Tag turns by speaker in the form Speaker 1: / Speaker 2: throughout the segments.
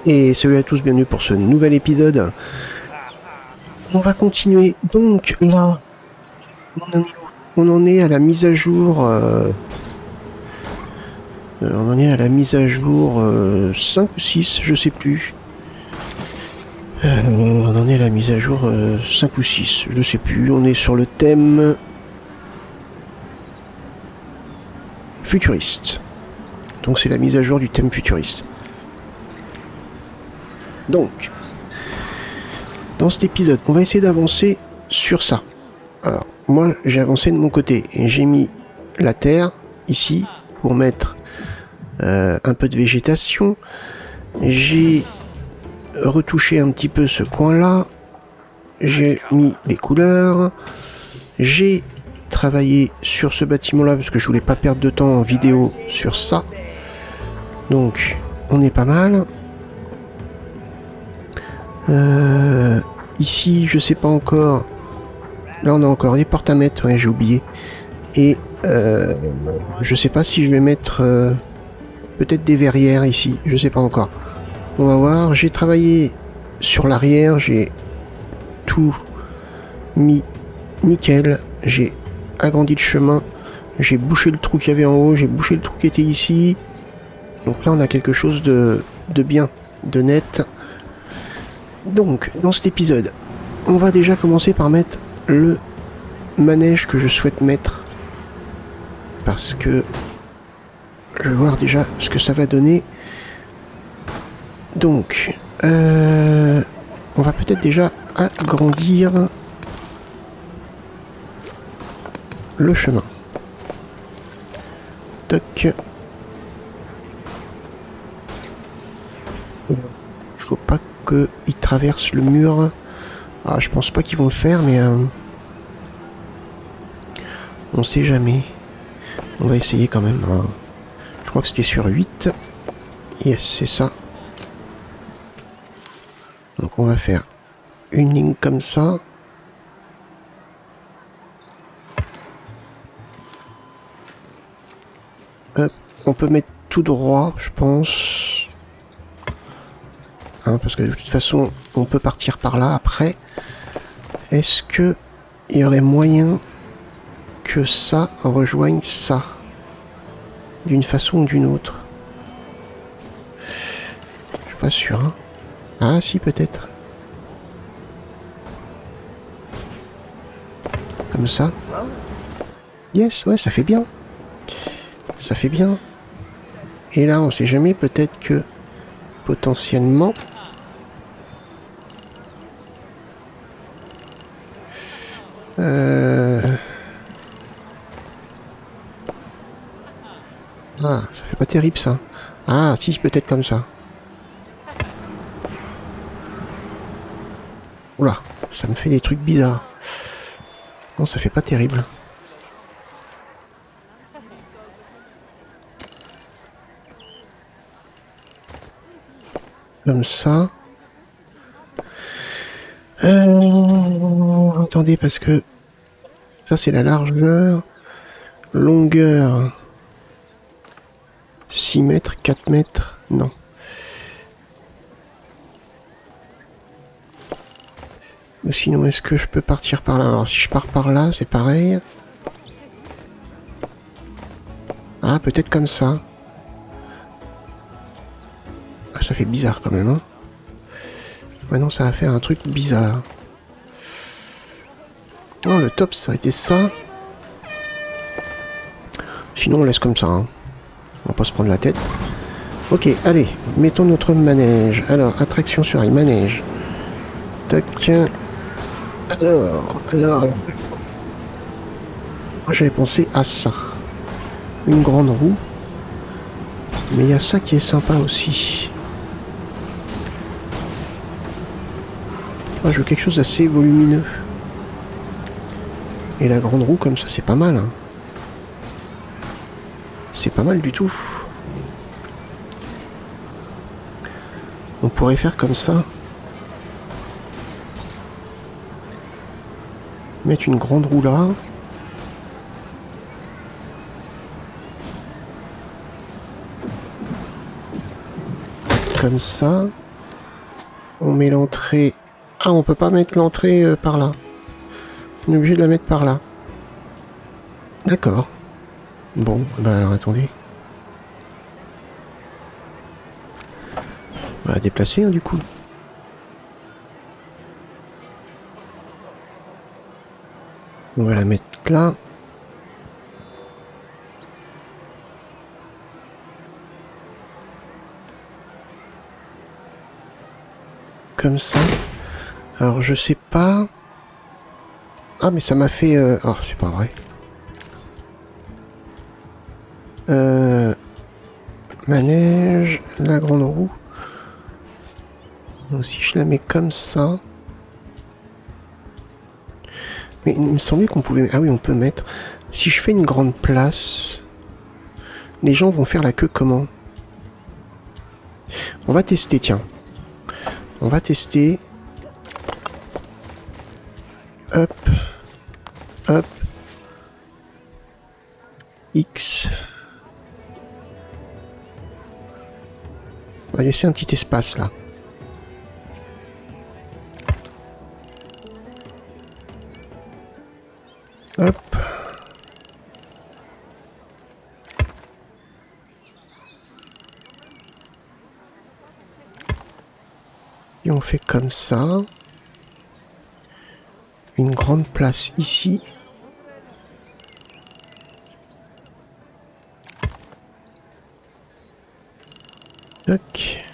Speaker 1: Et salut à tous, bienvenue pour ce nouvel épisode. On va continuer. Donc là, on en est à la mise à jour. On en est à la mise à jour 5 ou 6, je sais plus. On en est à la mise à jour 5 ou 6, je sais plus. On est sur le thème futuriste. Donc c'est la mise à jour du thème futuriste. Donc, dans cet épisode, on va essayer d'avancer sur ça. Alors, moi, j'ai avancé de mon côté et j'ai mis la terre ici pour mettre un peu de végétation. J'ai retouché un petit peu ce coin-là. J'ai mis les couleurs. J'ai travaillé sur ce bâtiment-là parce que je voulais pas perdre de temps en vidéo sur ça. Donc, on est pas mal. Ici, je sais pas encore. Là, on a encore des portes à mettre, ouais, j'ai oublié. Et je sais pas si je vais mettre peut-être des verrières ici, je sais pas encore. On va voir. J'ai travaillé sur l'arrière, j'ai tout mis nickel. J'ai agrandi le chemin, j'ai bouché le trou qu'il y avait en haut, j'ai bouché le trou qui était ici. Donc là, on a quelque chose de bien, de net. Donc, dans cet épisode, on va déjà commencer par mettre le manège que je souhaite mettre. Parce que je vais voir déjà ce que ça va donner. Donc, on va peut-être déjà agrandir le chemin. Toc. Il faut pas qu'ils traversent le mur. Ah, je pense pas qu'ils vont le faire, mais on sait jamais. On va essayer quand même. Hein. Je crois que c'était sur 8. Yes, c'est ça. Donc on va faire une ligne comme ça. Hop. On peut mettre tout droit, je pense. Hein, parce que de toute façon, on peut partir par là après. Est-ce que il y aurait moyen que ça rejoigne ça d'une façon ou d'une autre? Je suis pas sûr. Hein. Ah si, peut-être. Comme ça. Yes, ouais, ça fait bien. Ça fait bien. Et là, on sait jamais, peut-être que potentiellement... Ah, ça fait pas terrible ça. Ah, si, peut-être comme ça. Oula, ça me fait des trucs bizarres. Non, ça fait pas terrible. Comme ça. Attendez, parce que... Ça, c'est la largeur. Longueur. 6 mètres, 4 mètres. Non. Ou sinon, est-ce que je peux partir par là? Alors, si je pars par là, c'est pareil. Ah, peut-être comme ça. Ah, ça fait bizarre quand même, hein. Ouais, non, ça va faire un truc bizarre. Oh, le top, ça a été ça. Sinon, on laisse comme ça, hein. On va pas se prendre la tête. Ok, allez, mettons notre manège. Alors, attraction sur rail, manège. Tac. Alors... Moi, j'avais pensé à ça. Une grande roue. Mais il y a ça qui est sympa aussi. Moi, je veux quelque chose d'assez volumineux. Et la grande roue, comme ça, c'est pas mal. Hein. C'est pas mal du tout. On pourrait faire comme ça. Mettre une grande roue là. Comme ça. On met l'entrée... Ah, on peut pas mettre l'entrée par là. On est obligé de la mettre par là. D'accord. Bon, bah alors attendez. On va la déplacer hein, du coup. On va la mettre là. Comme ça. Alors je sais pas... Ah mais ça m'a fait... Oh c'est pas vrai. Manège, la grande roue. Donc si je la mets comme ça... Mais il me semblait qu'on pouvait... Ah oui on peut mettre... Si je fais une grande place... Les gens vont faire la queue comment? On va tester tiens. On va tester... Hop. Hop. X. On va laisser un petit espace là. Hop. Et on fait comme ça. Une grande place ici. Tac.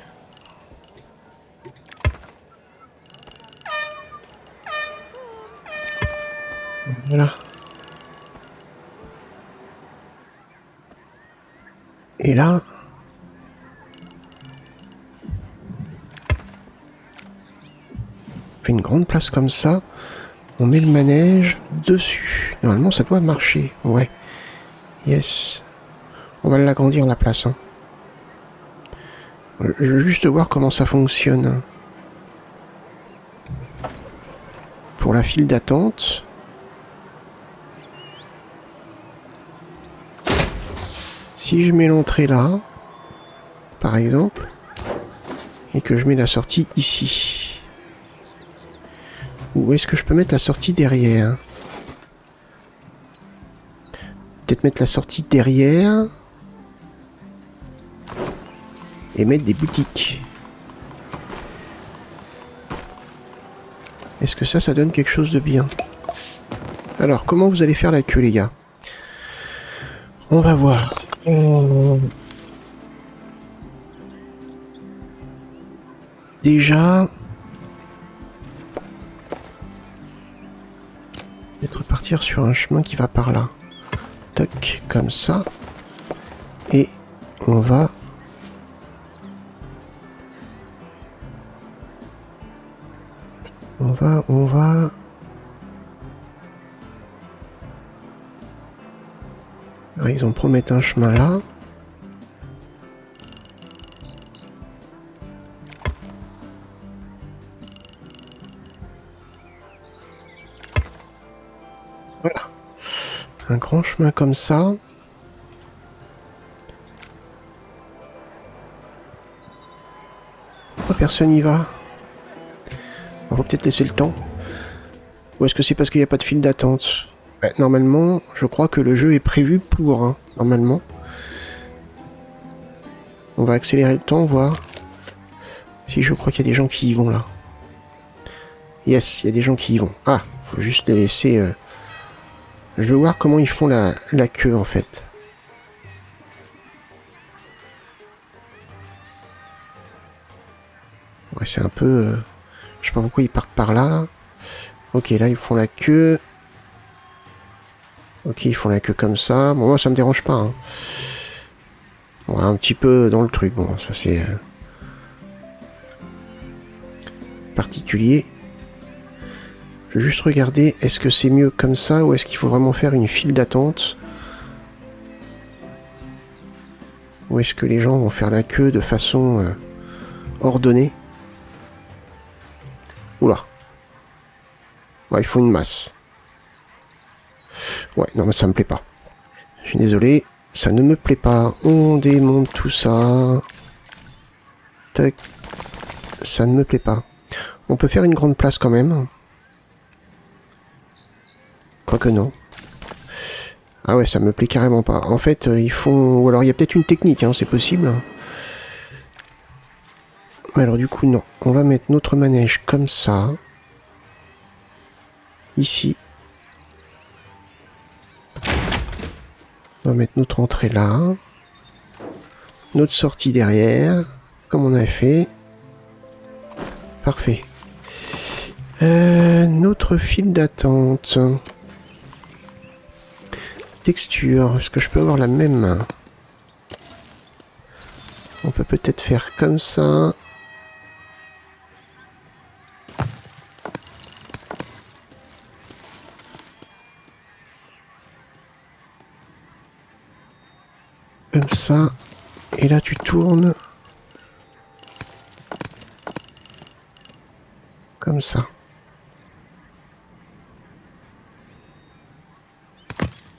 Speaker 1: Voilà. Et là... On fait une grande place comme ça. On met le manège dessus. Normalement, ça doit marcher. Ouais. Yes. On va l'agrandir la place. Hein. Je veux juste voir comment ça fonctionne. Pour la file d'attente. Si je mets l'entrée là, par exemple, et que je mets la sortie ici. Ou est-ce que je peux mettre la sortie derrière? Peut-être mettre la sortie derrière et mettre des boutiques. Est-ce que ça donne quelque chose de bien? Alors, comment vous allez faire la queue, les gars? On va voir. Déjà... Peut-être repartir sur un chemin qui va par là. Toc, comme ça. Et on va... On va... Alors, ils ont promis un chemin là. Voilà. Un grand chemin comme ça. Pourquoi personne n'y va? On va peut-être laisser le temps. Ou est-ce que c'est parce qu'il n'y a pas de file d'attente? Normalement, je crois que le jeu est prévu pour, hein, normalement. On va accélérer le temps, voir. Si je crois qu'il y a des gens qui y vont là. Yes, il y a des gens qui y vont. Ah, faut juste les laisser... Je veux voir comment ils font la queue en fait. Ouais, c'est un peu... Je sais pas pourquoi ils partent par là, là. Ok, là ils font la queue. Ok, ils font la queue comme ça. Bon, moi ça me dérange pas. Hein. On va un petit peu dans le truc. Bon, ça c'est... particulier. Je vais juste regarder, est-ce que c'est mieux comme ça ou est-ce qu'il faut vraiment faire une file d'attente? Ou est-ce que les gens vont faire la queue de façon ordonnée? Oula. Ouais, il faut une masse. Ouais, non mais ça me plaît pas. Je suis désolé, ça ne me plaît pas. On démonte tout ça. Tac. Ça ne me plaît pas. On peut faire une grande place quand même. Quoique non. Ah ouais, ça me plaît carrément pas. En fait, ils font... Ou alors il y a peut-être une technique, hein, c'est possible. Alors du coup, non. On va mettre notre manège comme ça. Ici. On va mettre notre entrée là. Notre sortie derrière. Comme on avait fait. Parfait. Notre file d'attente. Texture. Est-ce que je peux avoir la même? On peut peut-être faire comme ça. Comme ça. Et là, tu tournes. Comme ça.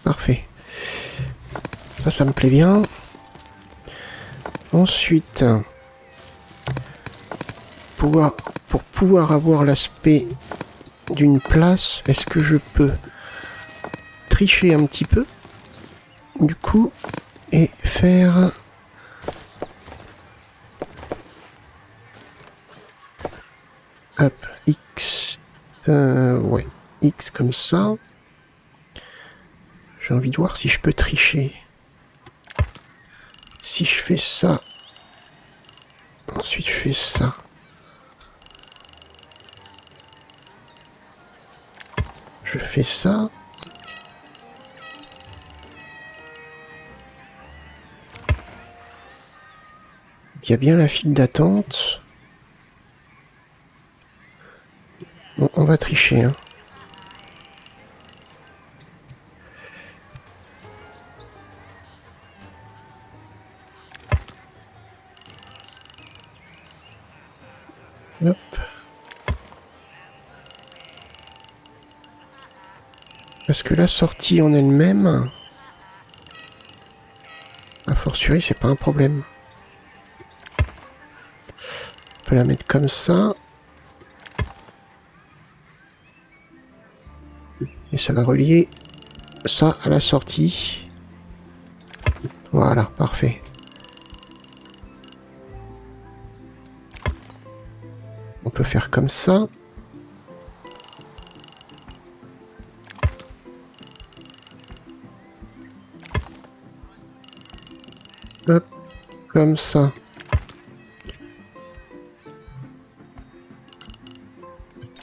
Speaker 1: Parfait. Ça me plaît bien. Ensuite, pour pouvoir avoir l'aspect d'une place, est-ce que je peux tricher un petit peu, du coup, et faire... Hop, X... ouais, X comme ça. J'ai envie de voir si je peux tricher. Si je fais ça... Ensuite je fais ça. Je fais ça. Il y a bien la file d'attente. Bon, on va tricher, hein. Hop. Parce que la sortie en elle-même, a fortiori, c'est pas un problème. On peut la mettre comme ça. Et ça va relier ça à la sortie. Voilà, parfait. On peut faire comme ça. Hop, comme ça.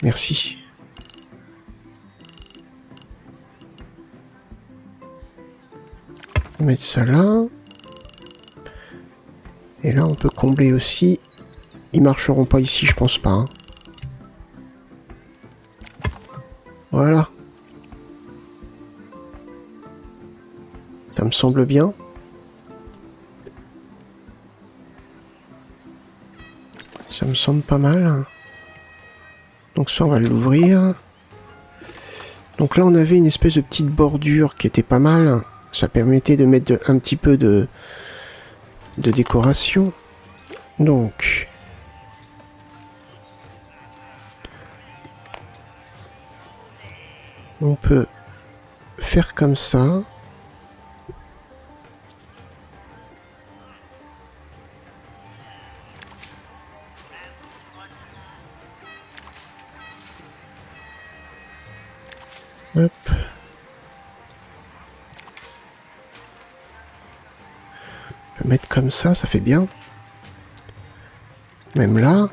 Speaker 1: Merci. On va mettre ça là. Et là, on peut combler aussi. Ils marcheront pas ici, je pense pas, hein. Voilà. Ça me semble bien. Ça me semble pas mal. Donc ça, on va l'ouvrir. Donc là, on avait une espèce de petite bordure qui était pas mal. Ça permettait de mettre un petit peu de décoration. Donc... on peut faire comme ça. Hop. Je vais mettre comme ça fait bien. Même là.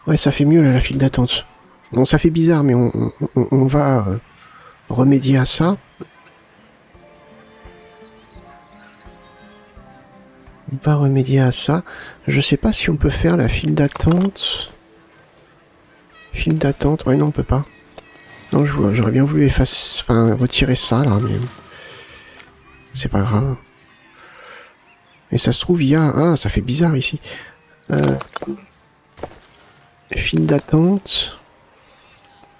Speaker 1: Ouais, ça fait mieux là, la file d'attente. Bon, ça fait bizarre, mais on va remédier à ça. On va remédier à ça. Je sais pas si on peut faire la file d'attente. File d'attente. Ouais, non, on peut pas. Non, j'aurais bien voulu effacer, enfin, retirer ça là, mais c'est pas grave. Et ça se trouve, il y a... Ah, ça fait bizarre ici. File d'attente.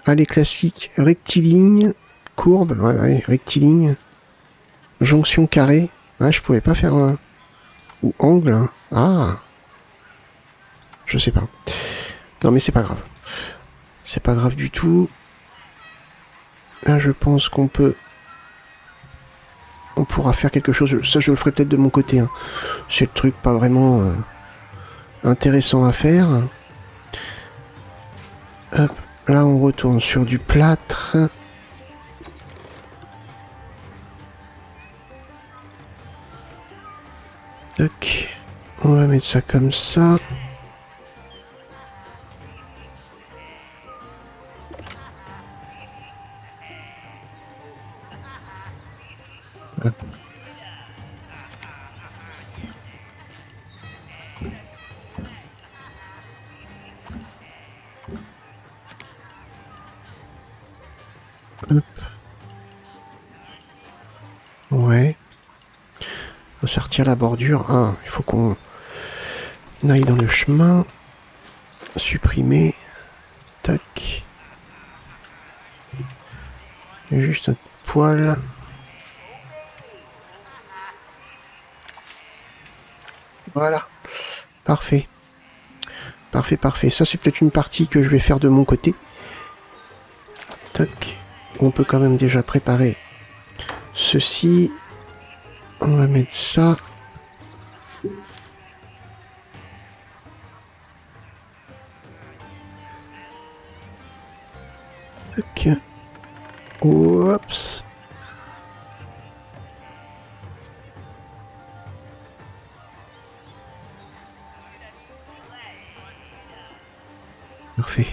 Speaker 1: Allez, classique. Rectiligne. Courbe. Ouais, ouais, rectiligne. Jonction carrée. Ouais, je pouvais pas faire... ou angle. Ah. Je sais pas. Non mais c'est pas grave. C'est pas grave du tout. Là je pense qu'on peut... On pourra faire quelque chose. Ça je le ferai peut-être de mon côté. Hein. C'est le truc pas vraiment intéressant à faire. Hop. Là on retourne sur du plâtre. Ok. On va mettre ça comme ça. Hop. Ouais. Faut sortir la bordure. Ah, il faut qu'on aille dans le chemin. Supprimer. Tac. Juste un poil. Voilà. Parfait. Parfait, parfait. Ça, c'est peut-être une partie que je vais faire de mon côté. Tac. On peut quand même déjà préparer ceci. On va mettre ça. Tac. Oups. Parfait.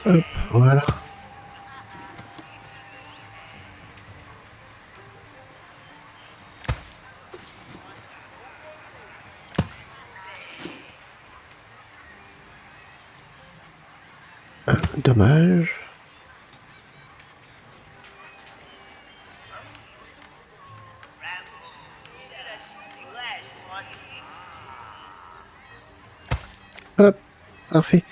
Speaker 1: Hop, voilà. Dommage. Hop, parfait.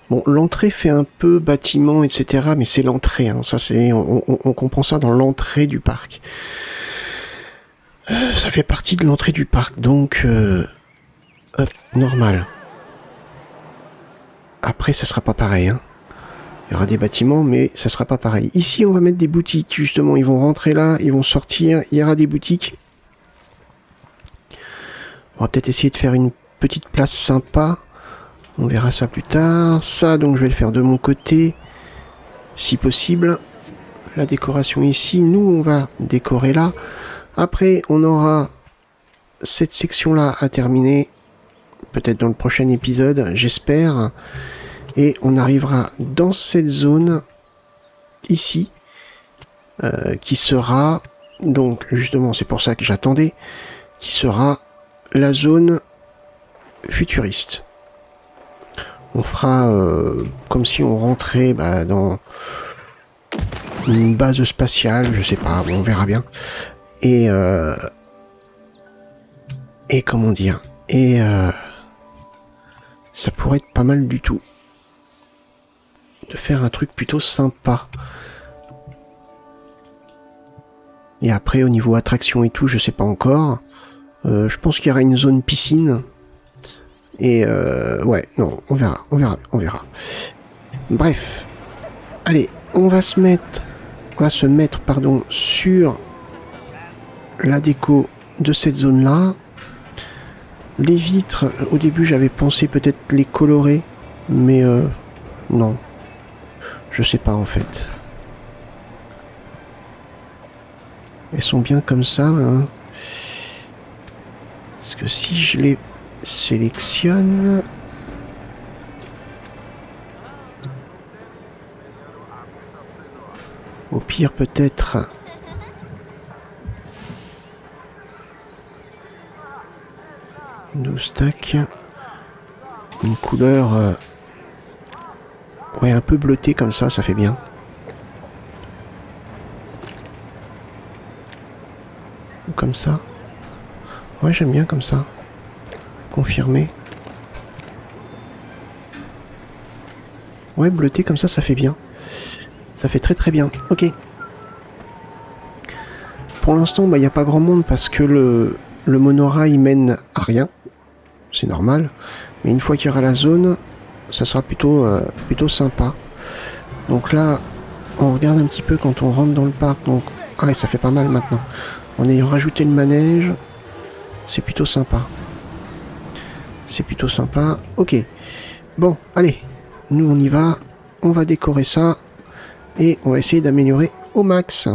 Speaker 1: Bon, l'entrée fait un peu bâtiment, etc., mais c'est l'entrée. Hein. Ça, c'est, on comprend ça dans l'entrée du parc. Ça fait partie de l'entrée du parc, donc hop, normal. Après, ça sera pas pareil. Hein. Il y aura des bâtiments, mais ça sera pas pareil. Ici, on va mettre des boutiques. Justement, ils vont rentrer là, ils vont sortir. Il y aura des boutiques. On va peut-être essayer de faire une petite place sympa. On verra ça plus tard. Ça, donc, je vais le faire de mon côté, si possible. La décoration ici, nous, on va décorer là. Après, on aura cette section-là à terminer. Peut-être dans le prochain épisode, j'espère. Et on arrivera dans cette zone, ici, qui sera, donc, justement, c'est pour ça que j'attendais, qui sera la zone futuriste. On fera comme si on rentrait dans une base spatiale, je sais pas, bon, on verra bien. Et comment dire, ça pourrait être pas mal du tout de faire un truc plutôt sympa. Et après, au niveau attraction et tout, je sais pas encore. Je pense qu'il y aura une zone piscine. Et ouais, non, on verra. Bref. Allez, on va se mettre, sur la déco de cette zone-là. Les vitres, au début, j'avais pensé peut-être les colorer, mais non. Je sais pas, en fait. Elles sont bien comme ça, hein. Parce que si je les sélectionne... Au pire, peut-être... 12 stacks. Une couleur... ouais, un peu bleutée comme ça fait bien. Comme ça. Ouais, j'aime bien comme ça. Confirmé. Ouais, bleuté comme ça fait bien. Ça fait très très bien. Ok. Pour l'instant, il n'y a pas grand monde parce que le monorail mène à rien. C'est normal. Mais une fois qu'il y aura la zone, ça sera plutôt sympa. Donc là, on regarde un petit peu quand on rentre dans le parc. Donc, ah, ça fait pas mal maintenant. En ayant rajouté le manège, c'est plutôt sympa. C'est plutôt sympa. Ok. Bon, allez. Nous, on y va. On va décorer ça. Et on va essayer d'améliorer au max.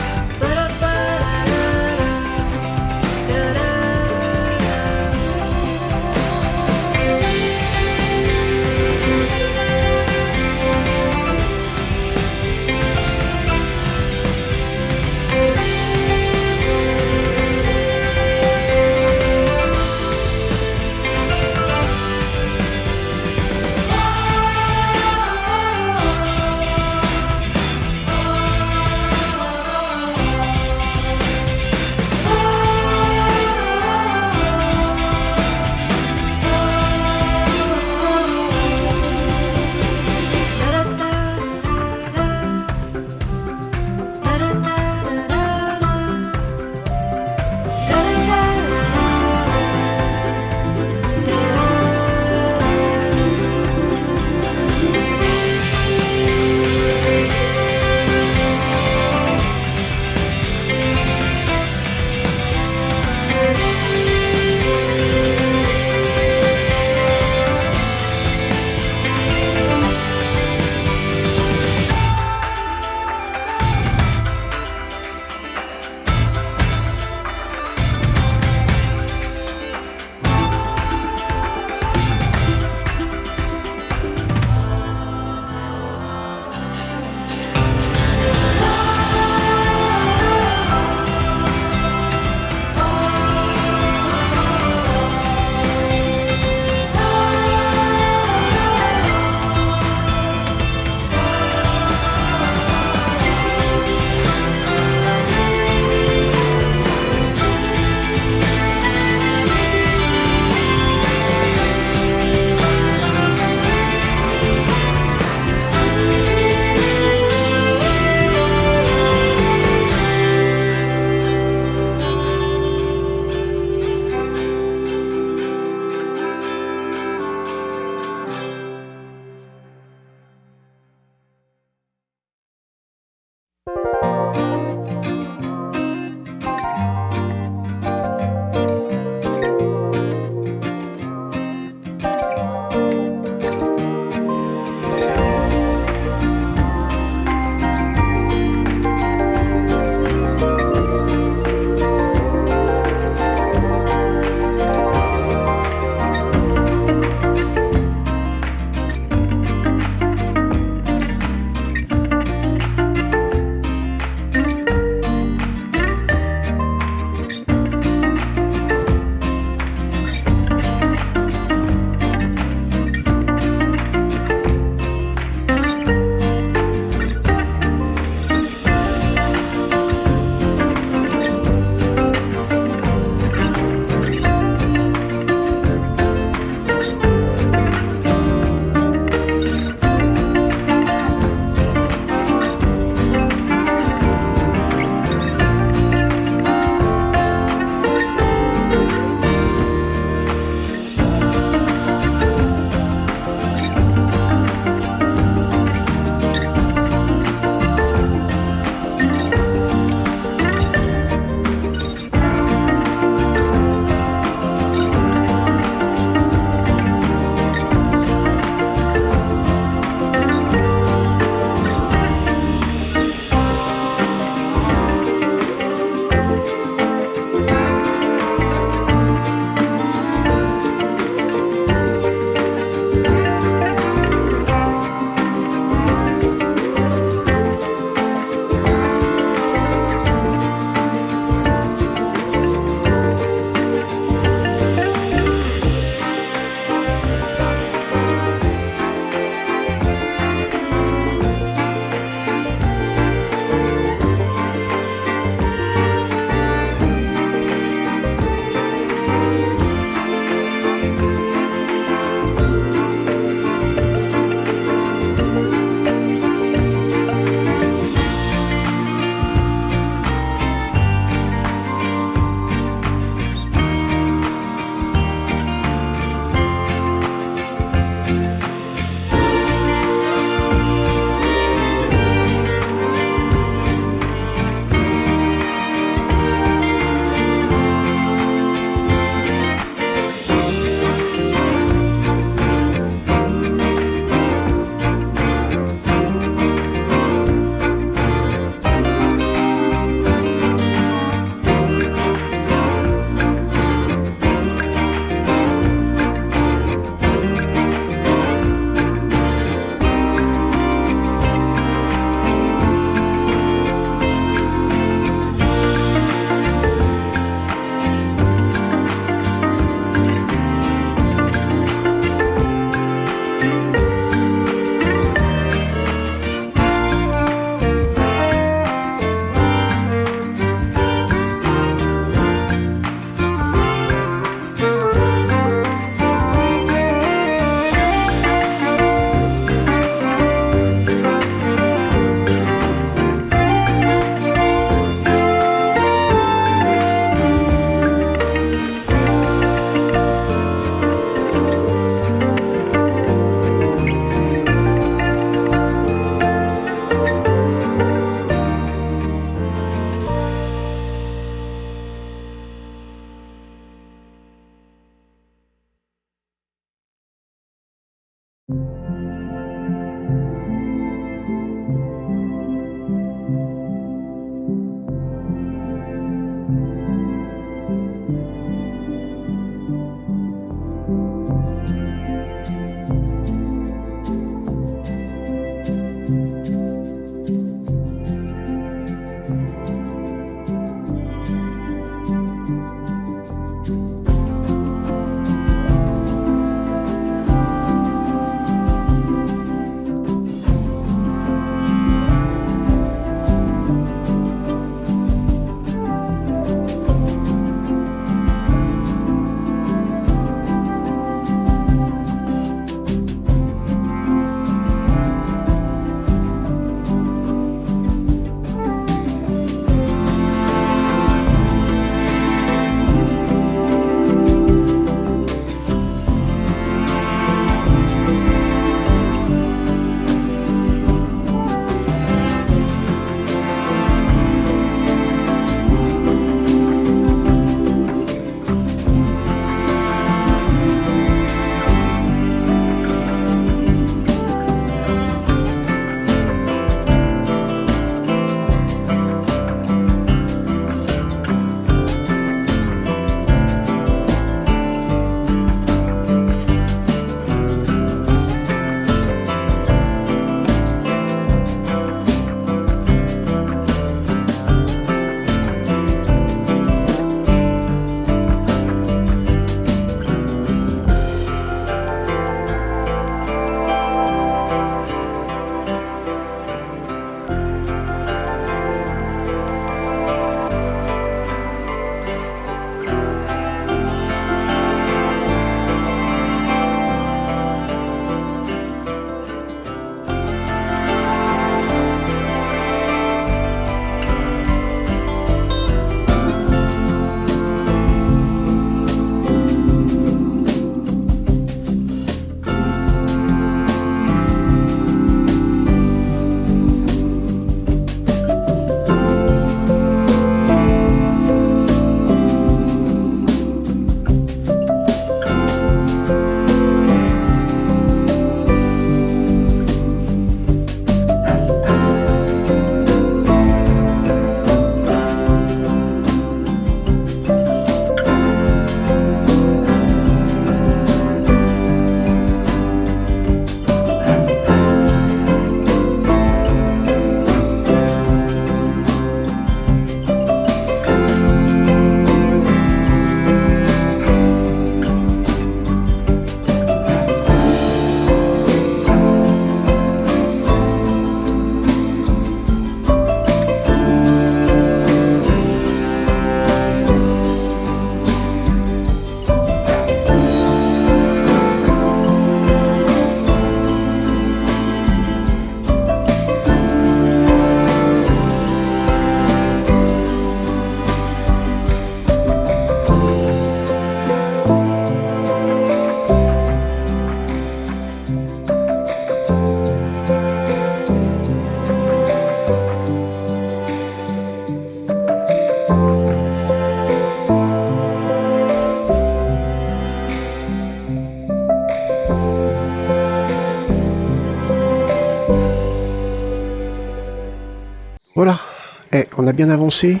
Speaker 1: on a bien avancé.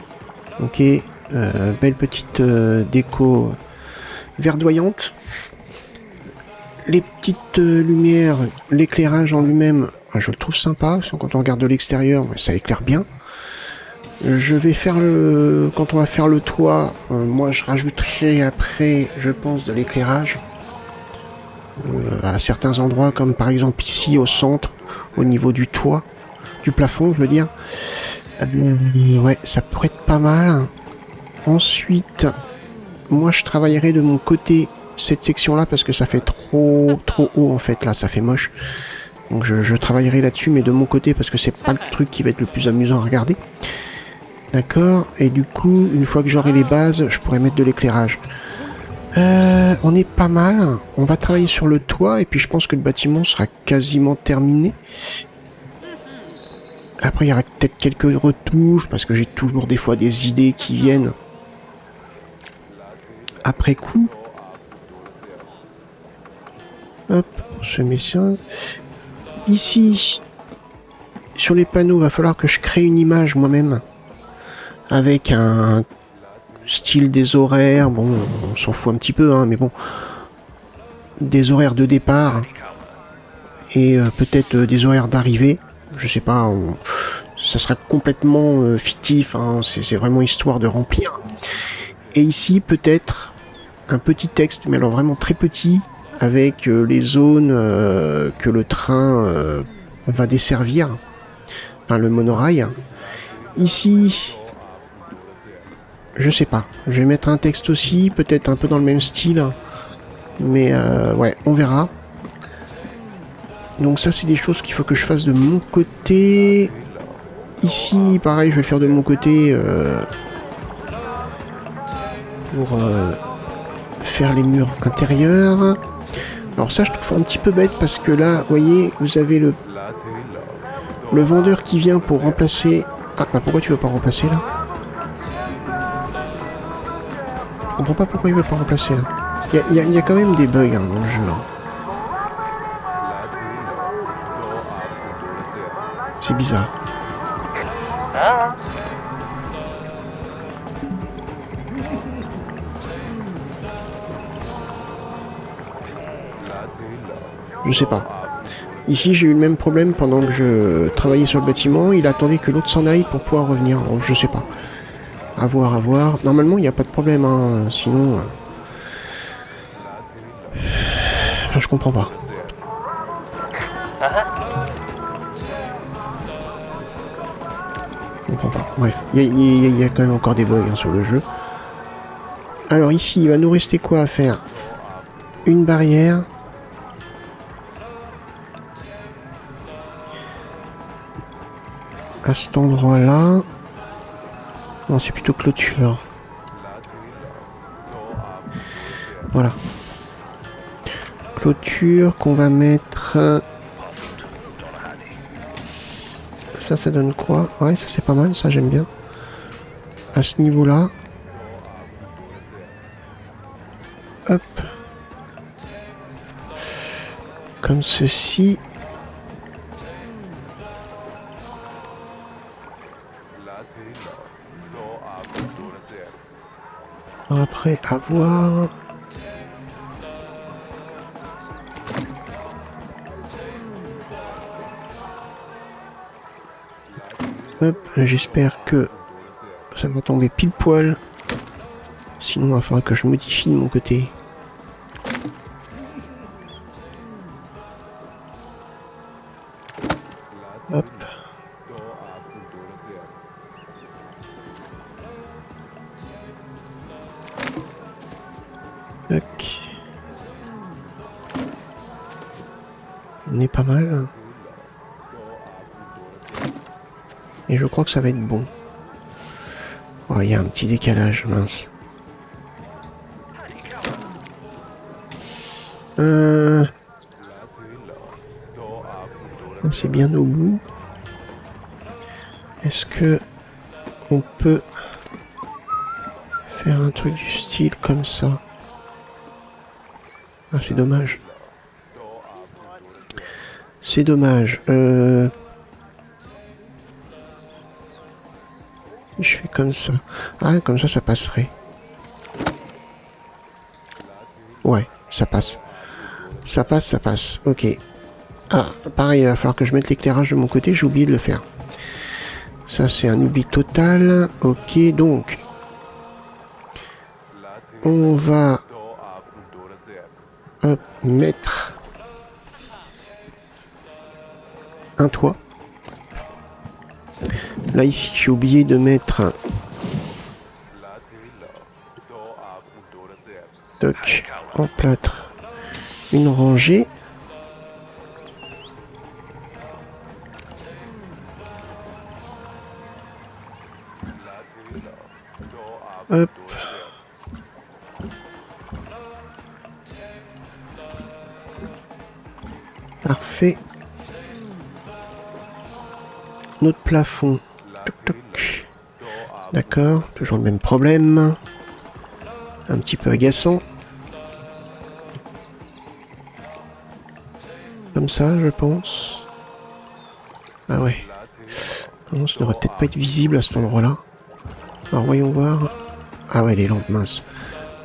Speaker 1: Ok, belle petite déco verdoyante. Les petites lumières, l'éclairage en lui-même, je le trouve sympa. Quand on regarde de l'extérieur, ça éclaire bien. Je vais faire quand on va faire le toit, moi je rajouterai après, je pense, de l'éclairage à certains endroits, comme par exemple ici au centre, au niveau du toit, du plafond, je veux dire. Ouais, ça pourrait être pas mal. Ensuite, moi je travaillerai de mon côté cette section-là parce que ça fait trop haut en fait, là, ça fait moche. Donc je travaillerai là-dessus, mais de mon côté parce que c'est pas le truc qui va être le plus amusant à regarder. D'accord, et du coup, une fois que j'aurai les bases, je pourrai mettre de l'éclairage. On est pas mal. On va travailler sur le toit, et puis je pense que le bâtiment sera quasiment terminé. Après, il y aura peut-être quelques retouches, parce que j'ai toujours des fois des idées qui viennent après coup. Hop, on se met ça. Ici, sur les panneaux, il va falloir que je crée une image moi-même, avec un style des horaires. Bon, on s'en fout un petit peu, hein, mais bon. Des horaires de départ, et peut-être des horaires d'arrivée. Je sais pas, ça sera complètement fictif, hein, c'est vraiment histoire de remplir. Et ici, peut-être un petit texte, mais alors vraiment très petit, avec les zones que le train va desservir, enfin le monorail. Ici, je sais pas, je vais mettre un texte aussi, peut-être un peu dans le même style, mais ouais, on verra. Donc ça, c'est des choses qu'il faut que je fasse de mon côté. Ici, pareil, je vais le faire de mon côté pour faire les murs intérieurs. Alors ça, je trouve un petit peu bête parce que là, vous voyez, vous avez le vendeur qui vient pour remplacer... Ah, bah pourquoi tu veux pas remplacer là? Je comprends pas pourquoi il veut pas remplacer là. Il y a quand même des bugs hein, dans le jeu. Hein. C'est bizarre. Je sais pas. Ici, j'ai eu le même problème pendant que je travaillais sur le bâtiment. Il attendait que l'autre s'en aille pour pouvoir revenir. Alors, je sais pas. À voir, à voir. Normalement, il n'y a pas de problème. Hein. Sinon... Enfin, je comprends pas. Je comprends pas. Bref, il y a quand même encore des bugs hein, sur le jeu. Alors ici, il va nous rester quoi à faire? Une barrière. À cet endroit-là. Non, c'est plutôt clôture. Voilà. Clôture qu'on va mettre... Ça donne quoi? Ouais, ça c'est pas mal, ça j'aime bien. À ce niveau-là. Hop. Comme ceci. Après, à voir. Hop, j'espère que ça va tomber pile poil. Sinon, il faudra que je modifie de mon côté. Hop. Tac. On est pas mal. Et je crois que ça va être bon. Oh, il y a un petit décalage, mince. C'est bien au bout. Est-ce que on peut faire un truc du style comme ça? Ah, c'est dommage. C'est dommage. Si je fais comme ça. Ah, comme ça passerait. Ouais, ça passe. Ça passe. Ok. Ah, pareil, il va falloir que je mette l'éclairage de mon côté. J'ai oublié de le faire. Ça, c'est un oubli total. Ok, donc. On va... Hop, mettre... un toit. Là, ici, j'ai oublié de mettre... Toc, en plâtre. Une rangée. Hop. Parfait. Notre plafond. Toc, toc. D'accord, toujours le même problème. Un petit peu agaçant. Comme ça, je pense. Ah ouais. Non, ça devrait peut-être pas être visible à cet endroit-là. Alors voyons voir. Ah ouais, les lampes, mince.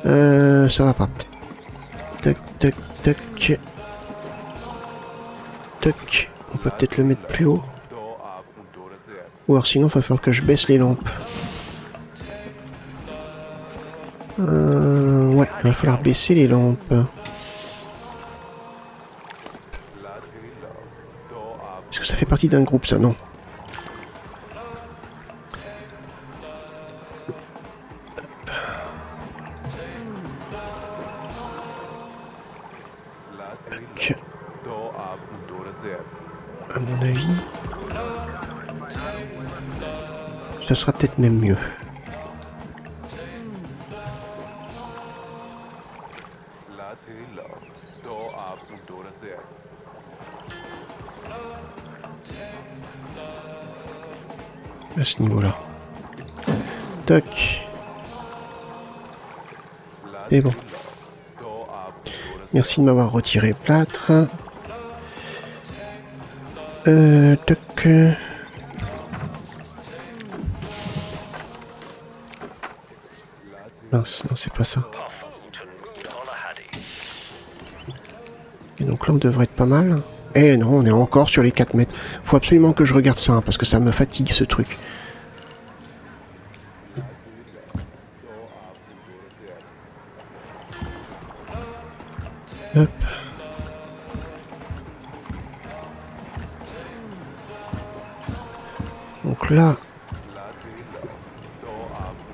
Speaker 1: Ça va pas. Tac, tac, tac. Tac. On peut peut-être le mettre plus haut. Ou alors sinon, il va falloir que je baisse les lampes. Ouais, il va falloir baisser les lampes. Est-ce que ça fait partie d'un groupe, ça? Non. Tac. À mon avis, ça sera peut-être même mieux. À ce niveau-là. Tac. C'est bon. Merci de m'avoir retiré le plâtre. Tac. Mince, non, c'est pas ça. Et donc là, on devrait être pas mal. Eh non, on est encore sur les 4 mètres. Faut absolument que je regarde ça, hein, parce que ça me fatigue, ce truc. Hop. Donc là,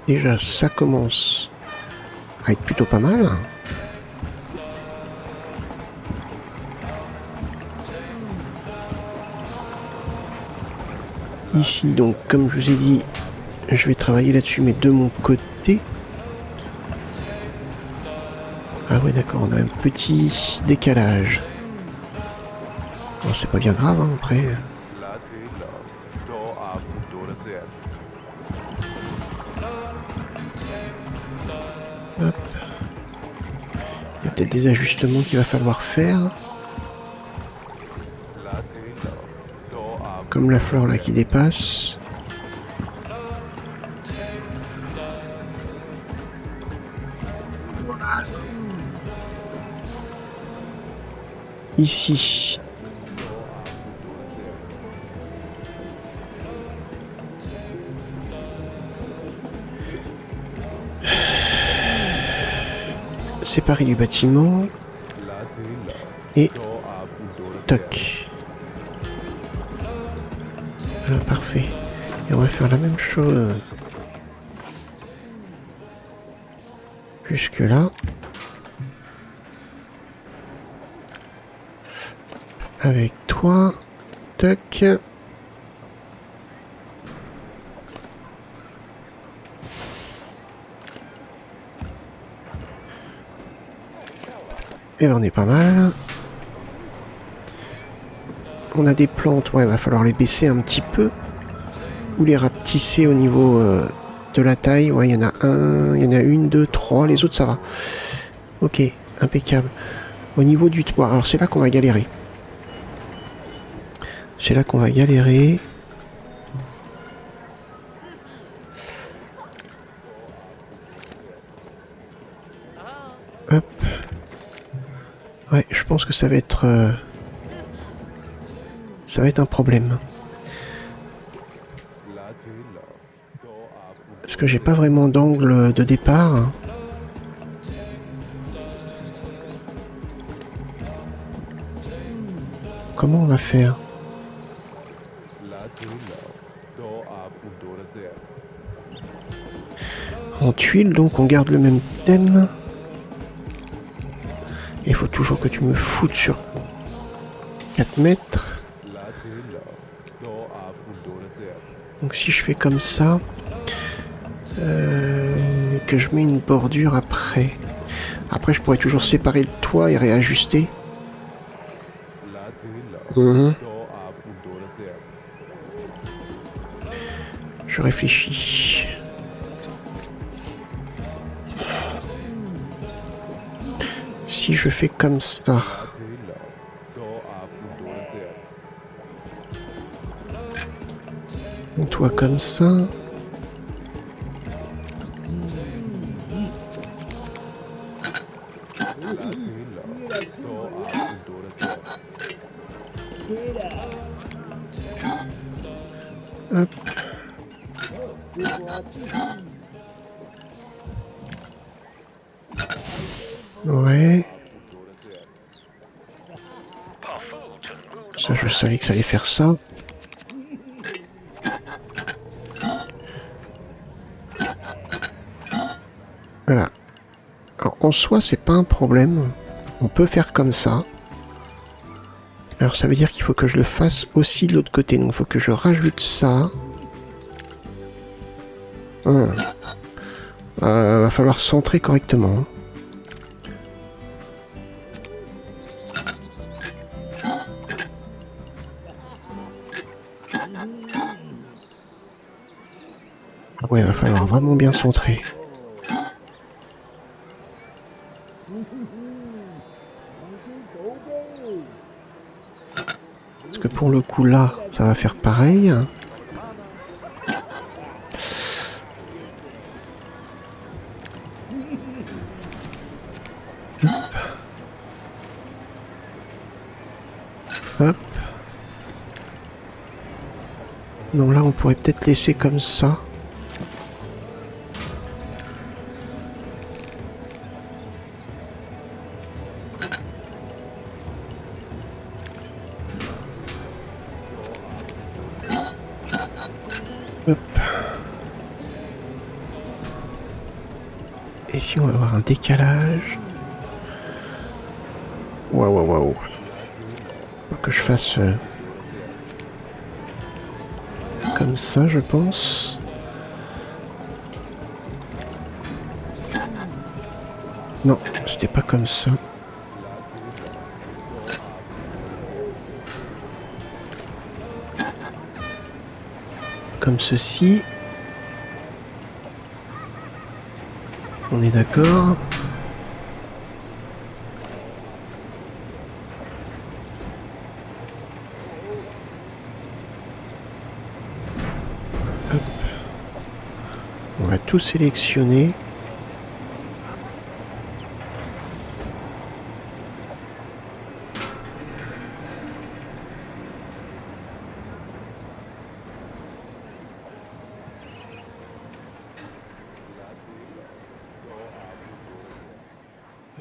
Speaker 1: déjà, ça commence à être plutôt pas mal. Ici, donc, comme je vous ai dit, je vais travailler là-dessus, mais de mon côté. Ah ouais, d'accord, on a un petit décalage. Bon, c'est pas bien grave, hein, après. Hop. Il y a peut-être des ajustements qu'il va falloir faire. Comme la fleur là qui dépasse. Ici. Séparé du bâtiment. Et toc. Voilà, parfait. Et on va faire la même chose. Jusque là. Avec toi. Toc. Et ben on est pas mal. On a des plantes, ouais, il va falloir les baisser un petit peu. Ou les rapetisser au niveau de la taille. Ouais, il y en a un, il y en a une, deux, trois. Les autres, ça va. Ok, impeccable. Au niveau du toit, alors c'est là qu'on va galérer. C'est là qu'on va galérer. Hop. Ouais, je pense que ça va être un problème. Parce que j'ai pas vraiment d'angle de départ. Comment on va faire? En tuile, donc on garde le même thème. Il faut toujours que tu me foutes sur 4 mètres. Donc si je fais comme ça, que je mets une bordure après. Après je pourrais toujours séparer le toit et réajuster. Je réfléchis. Si je fais comme ça. Un toit comme ça. Hop. Ouais. Ça, je savais que ça allait faire ça. Voilà. Alors, en soi, c'est pas un problème. On peut faire comme ça. Alors, ça veut dire qu'il faut que je le fasse aussi de l'autre côté. Donc, il faut que je rajoute ça. Va falloir centrer correctement. Ouais, va falloir vraiment bien centrer. Parce que pour le coup là, ça va faire pareil. Hop. Non, là on pourrait peut-être laisser comme ça. Hop. Et si on va avoir un décalage. Waouh. Faut que je fasse comme ça, je pense. Non, c'était pas comme ça. Comme ceci. On est d'accord. Hop. On va tout sélectionner.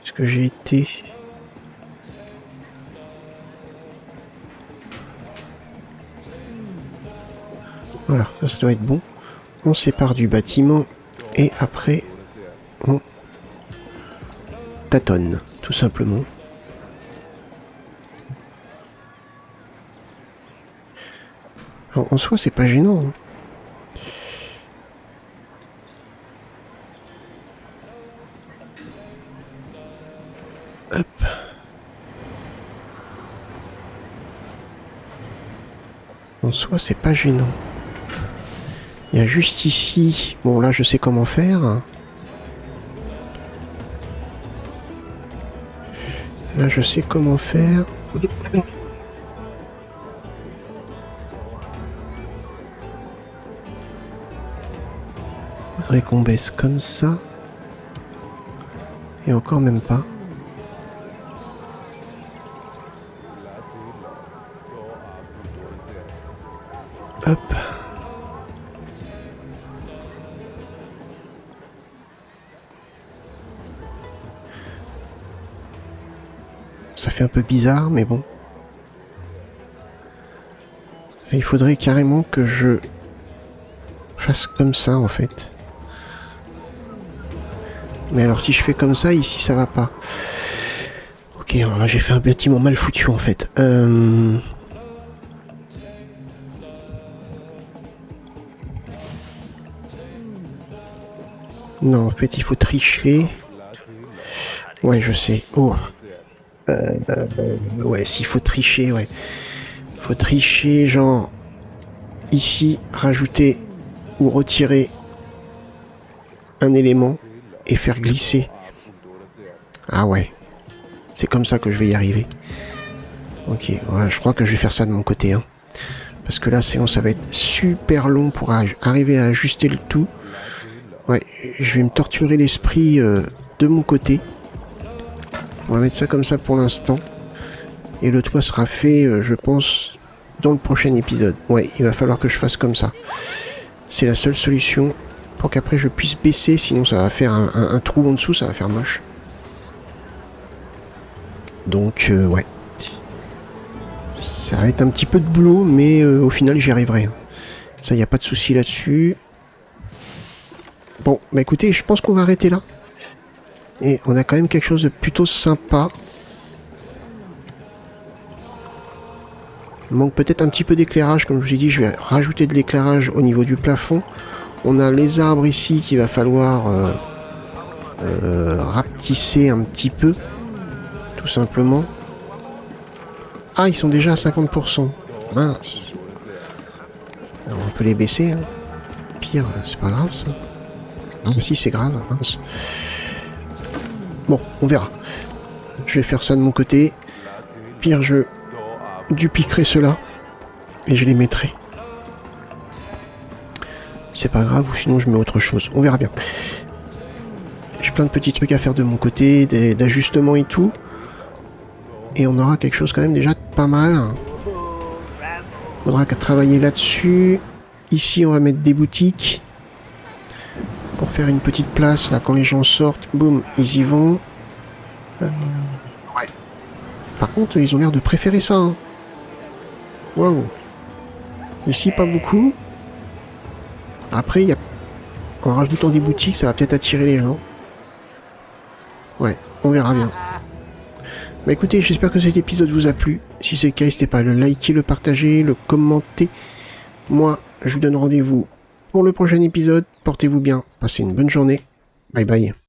Speaker 1: Est-ce que j'ai été... Voilà, ça doit être bon. On sépare du bâtiment et après on tâtonne, tout simplement. Alors, en soi, c'est pas gênant. Hein. Hop. En soi, c'est pas gênant. Il y a juste ici... Bon, là, je sais comment faire. Là, je sais comment faire. Faudrait qu'on baisse comme ça. Et encore même pas. Hop. Ça fait un peu bizarre, mais bon. Et il faudrait carrément que je fasse comme ça, en fait. Mais alors, si je fais comme ça, ici, ça va pas. Ok, alors là, j'ai fait un bâtiment mal foutu, en fait. Non, en fait, il faut tricher. Ouais, je sais. Oh. Ouais, s'il faut tricher, ouais. Faut tricher, genre... Ici, rajouter ou retirer un élément et faire glisser. Ah ouais. C'est comme ça que je vais y arriver. Ok, ouais, je crois que je vais faire ça de mon côté. Hein. Parce que là, sinon, ça va être super long pour arriver à ajuster le tout. Ouais, je vais me torturer l'esprit de mon côté. On va mettre ça comme ça pour l'instant. Et le toit sera fait, je pense, dans le prochain épisode. Ouais, il va falloir que je fasse comme ça. C'est la seule solution pour qu'après je puisse baisser, sinon ça va faire un trou en dessous, ça va faire moche. Donc, ouais. Ça va être un petit peu de boulot, mais au final j'y arriverai. Ça, il n'y a pas de souci là-dessus. Bon, bah écoutez, je pense qu'on va arrêter là. Et on a quand même quelque chose de plutôt sympa. Il manque peut-être un petit peu d'éclairage, comme je vous ai dit, je vais rajouter de l'éclairage au niveau du plafond. On a les arbres ici qu'il va falloir rapetisser un petit peu, tout simplement. Ah, ils sont déjà à 50%. Mince. Alors, on peut les baisser. Hein. Pire, c'est pas grave ça. Ah, si, c'est grave. Mince. Bon, on verra. Je vais faire ça de mon côté. Pire, je dupliquerai cela et je les mettrai. C'est pas grave, ou sinon je mets autre chose. On verra bien. J'ai plein de petits trucs à faire de mon côté, d'ajustements et tout. Et on aura quelque chose quand même déjà de pas mal. Il faudra qu'à travailler là-dessus. Ici, on va mettre des boutiques. Pour faire une petite place, là, quand les gens sortent, boum, ils y vont. Ouais. Par contre, ils ont l'air de préférer ça. Hein. Waouh. Ici, pas beaucoup. Après, en rajoutant des boutiques, ça va peut-être attirer les gens. Ouais, on verra bien. Bah écoutez, j'espère que cet épisode vous a plu. Si c'est le cas, n'hésitez pas à le liker, le partager, le commenter. Moi, je vous donne rendez-vous pour le prochain épisode. Portez-vous bien, passez une bonne journée. Bye bye.